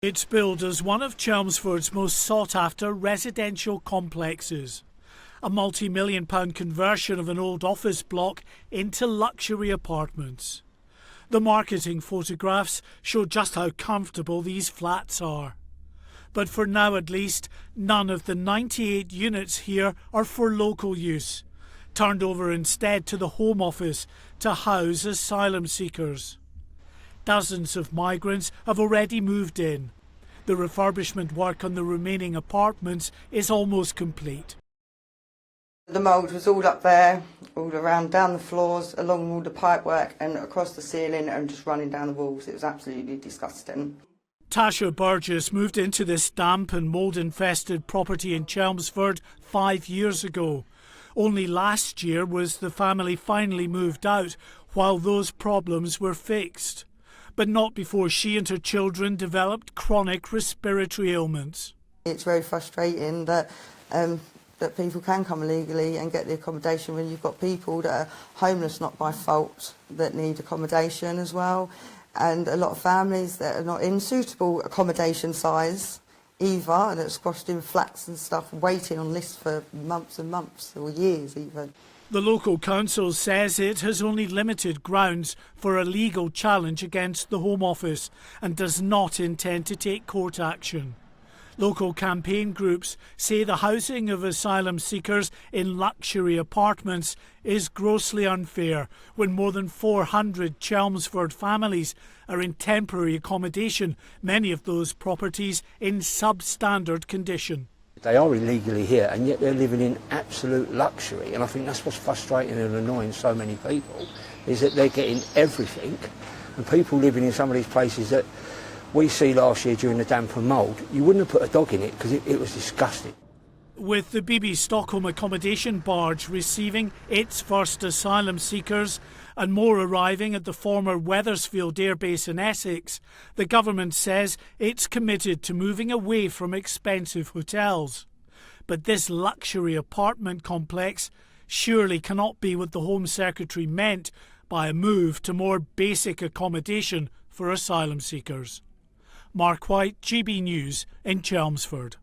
It's billed as one of Chelmsford's most sought-after residential complexes. A multi-million-pound conversion of an old office block into luxury apartments. The marketing photographs show just how comfortable these flats are. But for now at least, none of the 98 units here are for local use, turned over instead to the Home Office to house asylum seekers. Dozens of migrants have already moved in. The refurbishment work on the remaining apartments is almost complete. The mould was all up there, all around, down the floors, along all the pipework and across the ceiling and just running down the walls. It was absolutely disgusting. Tasha Burgess moved into this damp and mould-infested property in Chelmsford 5 years ago. Only last year was the family finally moved out while those problems were fixed. But not before she and her children developed chronic respiratory ailments. It's very frustrating that people can come illegally and get the accommodation when you've got people that are homeless, not by fault, that need accommodation as well. And a lot of families that are not in suitable accommodation size either, and it's squashed in flats and stuff, waiting on lists for months and months, or years even. The local council says it has only limited grounds for a legal challenge against the Home Office and does not intend to take court action. Local campaign groups say the housing of asylum seekers in luxury apartments is grossly unfair when more than 400 Chelmsford families are in temporary accommodation, many of those properties in substandard condition. They are illegally here and yet they're living in absolute luxury, and I think that's what's frustrating and annoying so many people, is that they're getting everything, and people living in some of these places that we see last year during the damp and mould, you wouldn't have put a dog in it because it was disgusting. With the BB Stockholm accommodation barge receiving its first asylum seekers and more arriving at the former Wethersfield Air Base in Essex, the government says it's committed to moving away from expensive hotels. But this luxury apartment complex surely cannot be what the Home Secretary meant by a move to more basic accommodation for asylum seekers. Mark White, GB News in Chelmsford.